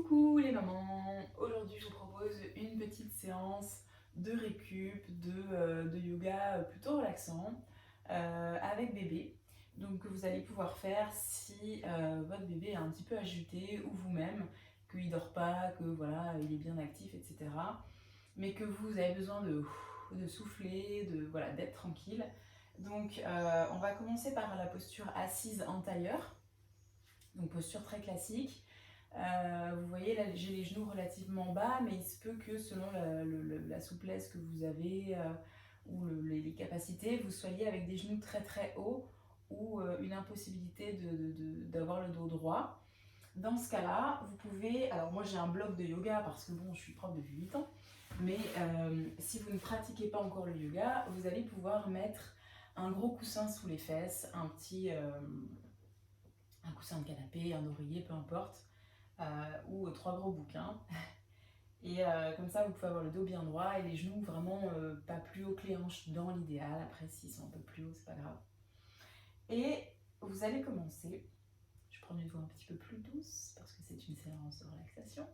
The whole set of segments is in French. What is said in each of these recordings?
Coucou les mamans! Aujourd'hui je vous propose une petite séance de récup, de yoga plutôt relaxant avec bébé. Donc que vous allez pouvoir faire si votre bébé est un petit peu agité ou vous-même, qu'il ne dort pas, que voilà, il est bien actif, etc. Mais que vous avez besoin de souffler, voilà, d'être tranquille. Donc on va commencer par la posture assise en tailleur, donc posture très classique. Vous voyez là j'ai les genoux relativement bas, mais il se peut que selon la souplesse que vous avez ou les capacités, vous soyez avec des genoux très très hauts ou une impossibilité d'avoir le dos droit. Dans ce cas-là, vous pouvez, alors moi j'ai un bloc de yoga parce que bon je suis prof depuis 8 ans, mais si vous ne pratiquez pas encore le yoga, vous allez pouvoir mettre un gros coussin sous les fesses, un coussin de canapé, un oreiller, peu importe, ou trois gros bouquins. Et comme ça, vous pouvez avoir le dos bien droit et les genoux vraiment pas plus haut que les hanches dans l'idéal. Après, s'ils sont un peu plus hauts, c'est pas grave. Et vous allez commencer. Je prends une voix un petit peu plus douce parce que c'est une séance de relaxation.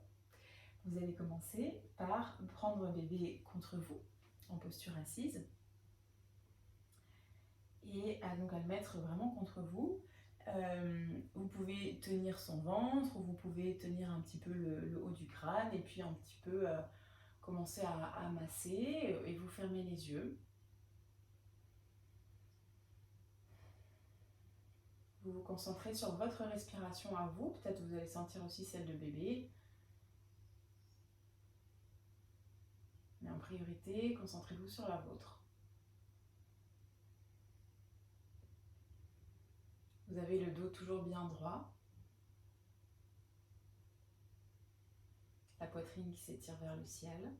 Vous allez commencer par prendre bébé contre vous en posture assise et donc à le mettre vraiment contre vous. Vous pouvez tenir son ventre, vous pouvez tenir un petit peu le haut du crâne et puis un petit peu commencer à masser et vous fermez les yeux. Vous vous concentrez sur votre respiration à vous, peut-être vous allez sentir aussi celle de bébé. Mais en priorité, concentrez-vous sur la vôtre. Vous avez le dos toujours bien droit. La poitrine qui s'étire vers le ciel.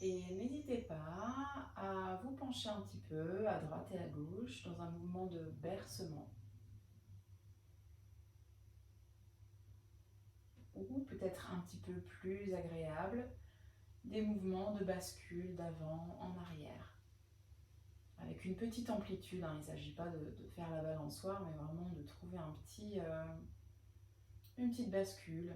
Et n'hésitez pas à vous pencher un petit peu à droite et à gauche dans un mouvement de bercement. Ou peut-être un petit peu plus agréable, des mouvements de bascule d'avant en arrière. Avec une petite amplitude, hein. Il ne s'agit pas de faire la balançoire, mais vraiment de trouver une petite bascule.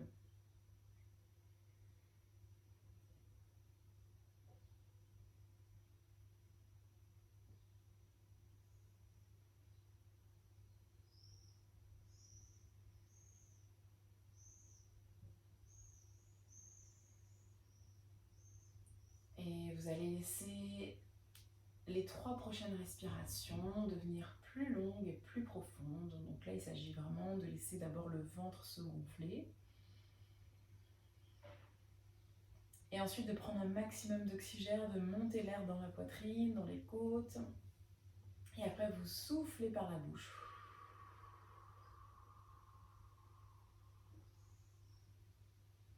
Et vous allez laisser les 3 prochaines respirations devenir plus longues et plus profondes. Donc là, il s'agit vraiment de laisser d'abord le ventre se gonfler. Et ensuite de prendre un maximum d'oxygène, de monter l'air dans la poitrine, dans les côtes. Et après, vous soufflez par la bouche.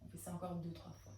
On fait ça encore 2-3 fois.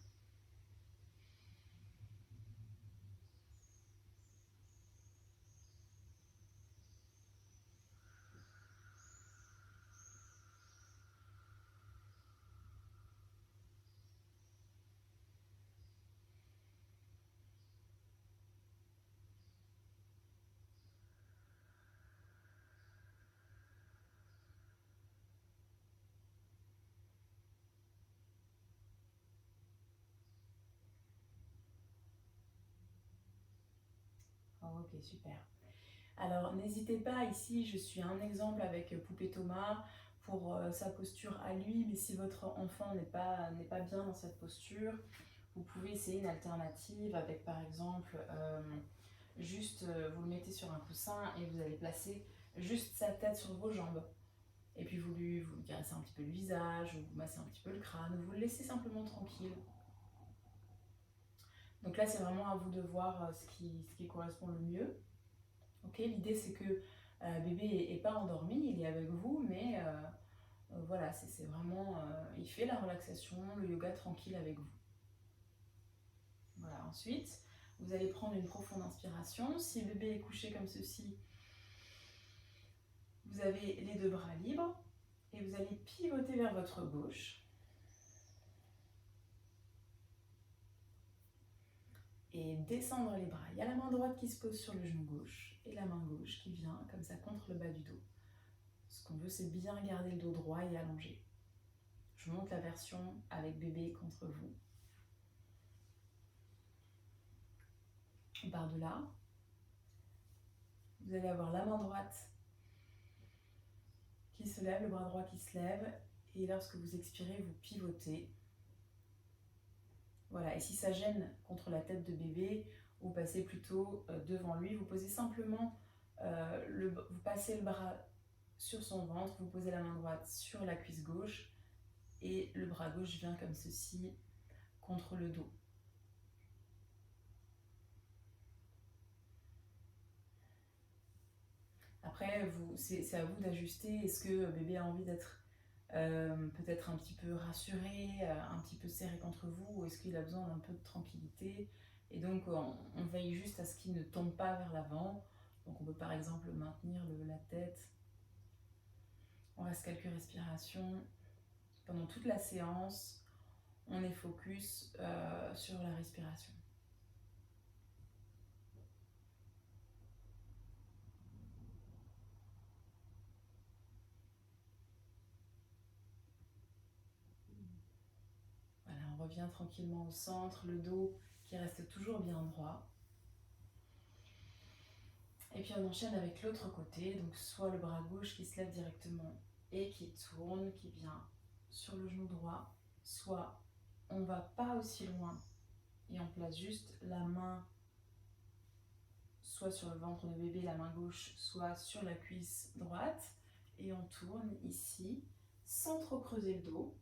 Ok, super. Alors n'hésitez pas, ici je suis un exemple avec Poupée Thomas pour sa posture à lui, mais si votre enfant n'est pas bien dans cette posture, vous pouvez essayer une alternative avec par exemple vous le mettez sur un coussin et vous allez placer juste sa tête sur vos jambes. Et puis vous caressez un petit peu le visage, ou vous massez un petit peu le crâne, ou vous le laissez simplement tranquille. Donc là c'est vraiment à vous de voir ce qui correspond le mieux. Okay, l'idée c'est que bébé n'est pas endormi, il est avec vous, mais voilà, c'est vraiment, il fait la relaxation, le yoga tranquille avec vous. Voilà, ensuite, vous allez prendre une profonde inspiration. Si bébé est couché comme ceci, vous avez les 2 bras libres et vous allez pivoter vers votre gauche. Et descendre les bras. Il y a la main droite qui se pose sur le genou gauche et la main gauche qui vient comme ça contre le bas du dos. Ce qu'on veut, c'est bien garder le dos droit et allongé. Je monte la version avec bébé contre vous. On part de là. Vous allez avoir la main droite qui se lève, le bras droit qui se lève. Et lorsque vous expirez, vous pivotez. Voilà, et si ça gêne contre la tête de bébé, vous passez plutôt devant lui. Vous posez simplement, vous passez le bras sur son ventre, vous posez la main droite sur la cuisse gauche et le bras gauche vient comme ceci contre le dos. Après, c'est à vous d'ajuster. Est-ce que bébé a envie d'être peut-être un petit peu rassuré, un petit peu serré contre vous, ou est-ce qu'il a besoin d'un peu de tranquillité? Et donc, on veille juste à ce qu'il ne tombe pas vers l'avant. Donc, on peut par exemple maintenir la tête. On reste quelques respirations. Pendant toute la séance, on est focus sur la respiration. Voilà, on revient tranquillement au centre, le dos qui reste toujours bien droit. Et puis on enchaîne avec l'autre côté, donc soit le bras gauche qui se lève directement et qui tourne, qui vient sur le genou droit, soit on ne va pas aussi loin et on place juste la main soit sur le ventre de bébé, la main gauche, soit sur la cuisse droite, et on tourne ici sans trop creuser le dos.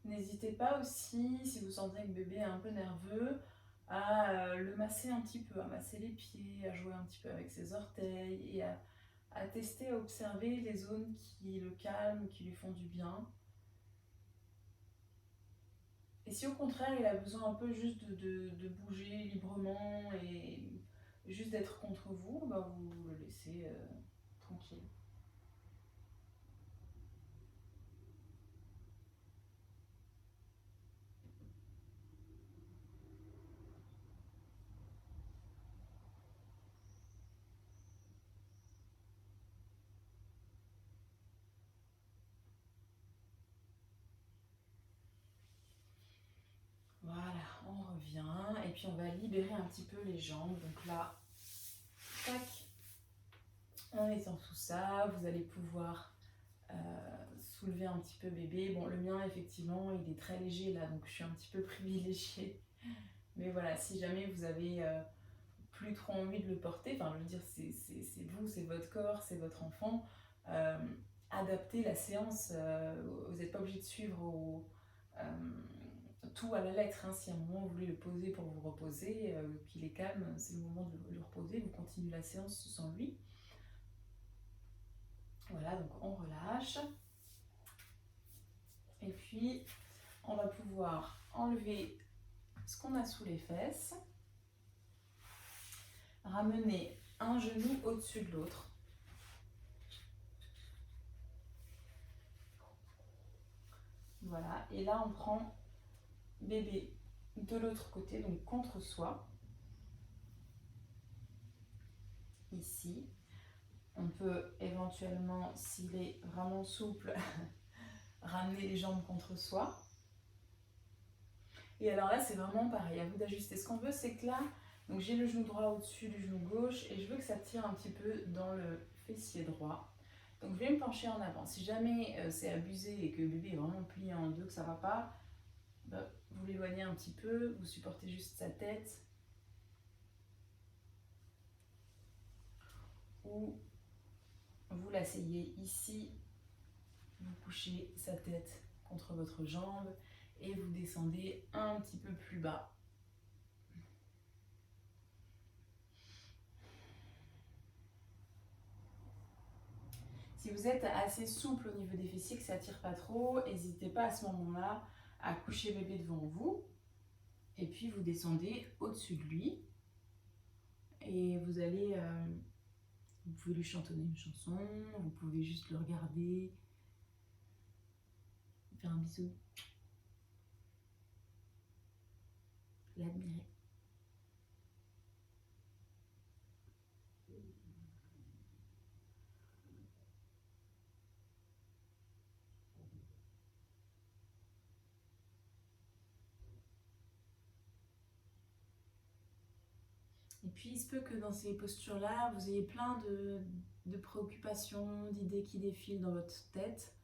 N'hésitez pas aussi, si vous sentez que bébé est un peu nerveux, à le masser un petit peu, à masser les pieds, à jouer un petit peu avec ses orteils et à tester, à observer les zones qui le calment, qui lui font du bien. Et si au contraire il a besoin un peu juste de bouger librement et juste d'être contre vous, bah vous le laissez tranquille. Voilà, on revient et puis on va libérer un petit peu les jambes. Donc là, tac, en étant sous ça, vous allez pouvoir soulever un petit peu bébé. Bon, le mien, effectivement, il est très léger là, donc je suis un petit peu privilégiée. Mais voilà, si jamais vous avez plus trop envie de le porter, enfin, je veux dire, c'est vous, c'est votre corps, c'est votre enfant. Adaptez la séance, vous n'êtes pas obligé de suivre tout à la lettre. Hein. Si à un moment vous voulez le poser pour vous reposer, qu'il est calme, c'est le moment de le reposer. Vous continuez la séance sans lui. Voilà, donc on relâche. Et puis, on va pouvoir enlever ce qu'on a sous les fesses. Ramener un genou au-dessus de l'autre. Voilà, et là on prend bébé de l'autre côté, donc contre soi. Ici. On peut éventuellement, s'il est vraiment souple, ramener les jambes contre soi. Et alors là, c'est vraiment pareil, à vous d'ajuster. Ce qu'on veut, c'est que là, donc j'ai le genou droit au-dessus du genou gauche et je veux que ça tire un petit peu dans le fessier droit. Donc je vais me pencher en avant. Si jamais c'est abusé et que le bébé est vraiment plié en deux, que ça ne va pas, bah, vous l'éloignez un petit peu, vous supportez juste sa tête. Ou vous l'asseyez ici, vous couchez sa tête contre votre jambe et vous descendez un petit peu plus bas. Si vous êtes assez souple au niveau des fessiers, que ça ne tire pas trop, n'hésitez pas à ce moment-là à coucher bébé devant vous. Et puis vous descendez au-dessus de lui. Et vous allez, vous pouvez lui chantonner une chanson, vous pouvez juste le regarder, faire un bisou. l'admirer. Et puis, il se peut que dans ces postures-là, vous ayez plein de préoccupations, d'idées qui défilent dans votre tête.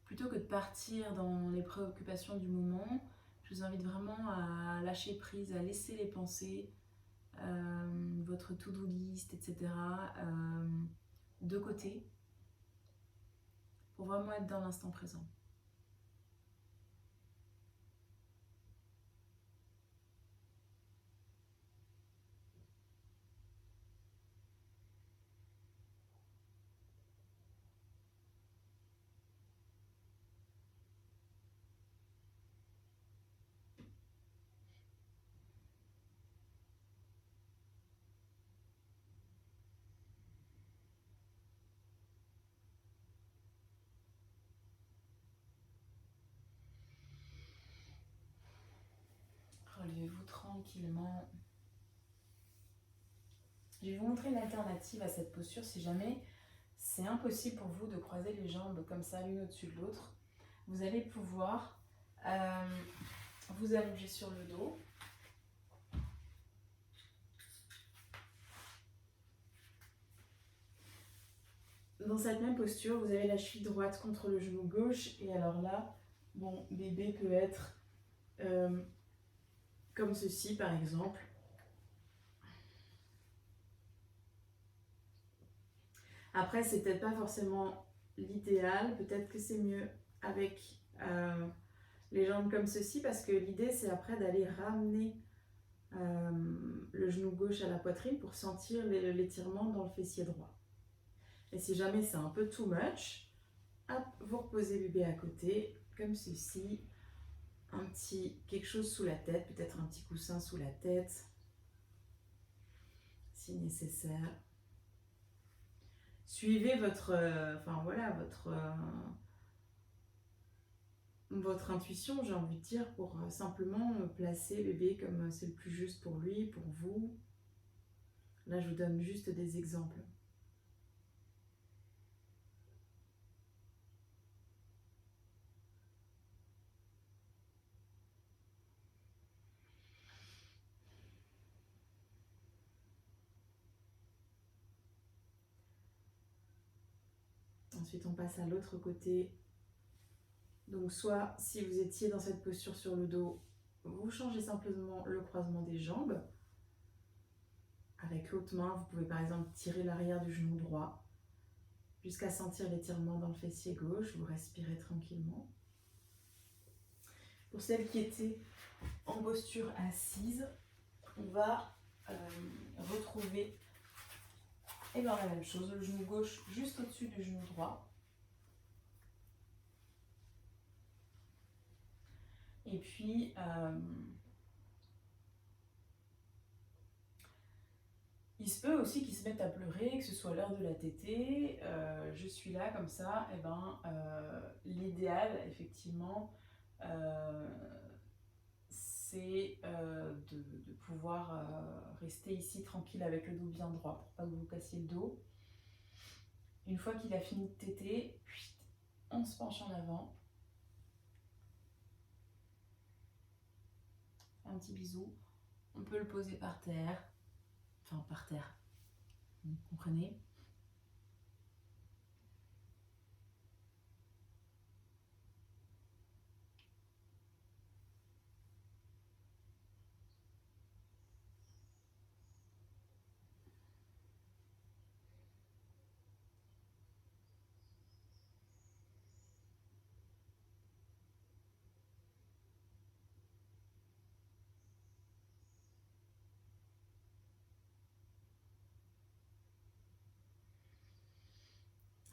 Plutôt que de partir dans les préoccupations du moment, je vous invite vraiment à lâcher prise, à laisser les pensées, votre to-do list, etc. De côté, pour vraiment être dans l'instant présent. Relevez-vous tranquillement. Je vais vous montrer une alternative à cette posture si jamais c'est impossible pour vous de croiser les jambes comme ça l'une au-dessus de l'autre. Vous allez pouvoir vous allonger sur le dos. Dans cette même posture, vous avez la cheville droite contre le genou gauche. Et alors là, bon, bébé peut être comme ceci par exemple. Après, c'est peut-être pas forcément l'idéal. Peut-être que c'est mieux avec les jambes comme ceci, parce que l'idée c'est après d'aller ramener le genou gauche à la poitrine pour sentir l'étirement dans le fessier droit. Et si jamais c'est un peu too much, hop, vous reposez bébé à côté, comme ceci, quelque chose sous la tête, peut-être un petit coussin sous la tête, si nécessaire. Suivez votre intuition, j'ai envie de dire, pour simplement placer bébé comme c'est le plus juste pour lui, pour vous. Là, je vous donne juste des exemples. Ensuite, on passe à l'autre côté. Donc, soit si vous étiez dans cette posture sur le dos, vous changez simplement le croisement des jambes. Avec l'autre main, vous pouvez par exemple tirer l'arrière du genou droit jusqu'à sentir l'étirement dans le fessier gauche. Vous respirez tranquillement. Pour celles qui étaient en posture assise, on va retrouver la même chose, le genou gauche juste au-dessus du genou droit. Et puis, il se peut aussi qu'ils se mettent à pleurer, que ce soit l'heure de la tétée. Je suis là comme ça. L'idéal, effectivement, c'est de pouvoir rester ici tranquille avec le dos bien droit pour pas que vous cassiez le dos. Une fois qu'il a fini de téter, on se penche en avant. Un petit bisou. On peut le poser par terre. Enfin, par terre. Vous comprenez ?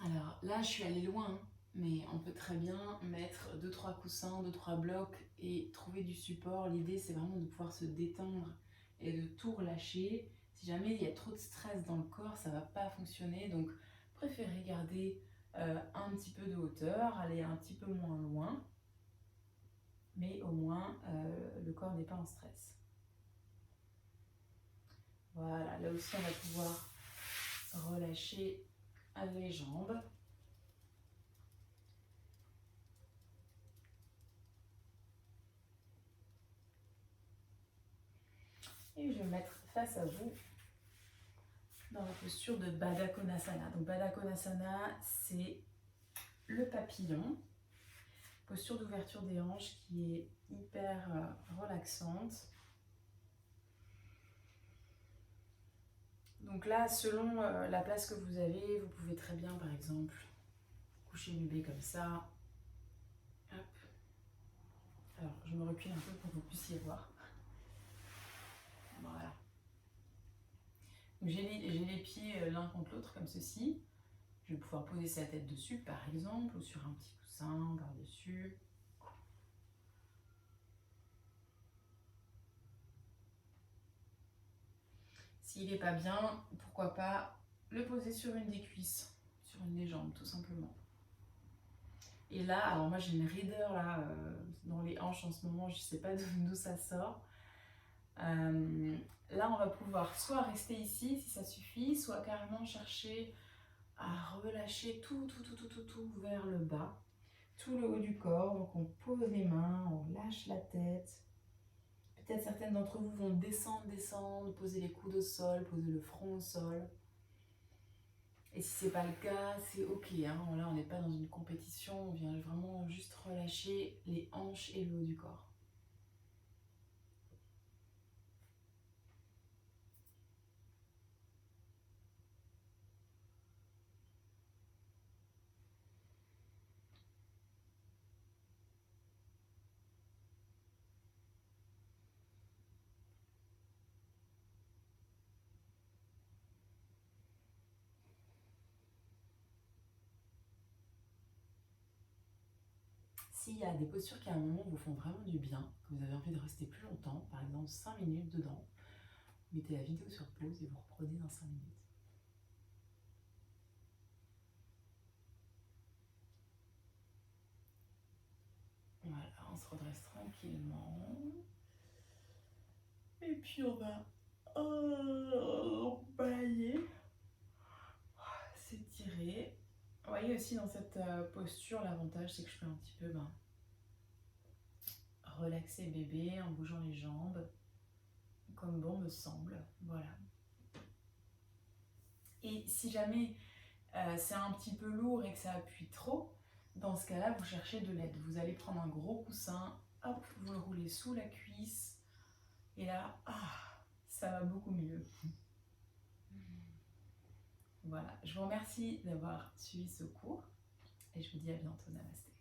Alors là, je suis allée loin, mais on peut très bien mettre 2-3 coussins, 2-3 blocs et trouver du support. L'idée, c'est vraiment de pouvoir se détendre et de tout relâcher. Si jamais il y a trop de stress dans le corps, ça ne va pas fonctionner. Donc, préférez garder un petit peu de hauteur, aller un petit peu moins loin, mais au moins, le corps n'est pas en stress. Voilà, là aussi on va pouvoir relâcher les jambes. Et je vais me mettre face à vous dans la posture de Baddha Konasana. Donc Baddha Konasana, c'est le papillon, posture d'ouverture des hanches qui est hyper relaxante. Donc là, selon la place que vous avez, vous pouvez très bien, par exemple, coucher bébé comme ça. Hop. Alors, je me recule un peu pour que vous puissiez voir. Voilà. J'ai les pieds l'un contre l'autre comme ceci. Je vais pouvoir poser sa tête dessus, par exemple, ou sur un petit coussin par-dessus. S'il n'est pas bien, pourquoi pas le poser sur une des cuisses, sur une des jambes, tout simplement. Et là, alors moi j'ai une raideur là, dans les hanches en ce moment, je ne sais pas d'où ça sort. Là, on va pouvoir soit rester ici si ça suffit, soit carrément chercher à relâcher tout vers le bas, tout le haut du corps. Donc on pose les mains, on lâche la tête. Peut-être certaines d'entre vous vont descendre, poser les coudes au sol, poser le front au sol. Et si c'est pas le cas, c'est ok. Hein. Là, on n'est pas dans une compétition, on vient vraiment juste relâcher les hanches et le haut du corps. S'il y a des postures qui à un moment vous font vraiment du bien, que vous avez envie de rester plus longtemps, par exemple 5 minutes dedans, mettez la vidéo sur pause et vous reprenez dans 5 minutes. Voilà, on se redresse tranquillement. Et puis on va balayer, s'étirer. Vous voyez aussi dans cette posture, l'avantage c'est que je peux un petit peu relaxer bébé en bougeant les jambes, comme bon me semble. Voilà. Et si jamais c'est un petit peu lourd et que ça appuie trop, dans ce cas-là, vous cherchez de l'aide. Vous allez prendre un gros coussin, hop, vous le roulez sous la cuisse, et là, ça va beaucoup mieux. Voilà, je vous remercie d'avoir suivi ce cours, et je vous dis à bientôt, namasté.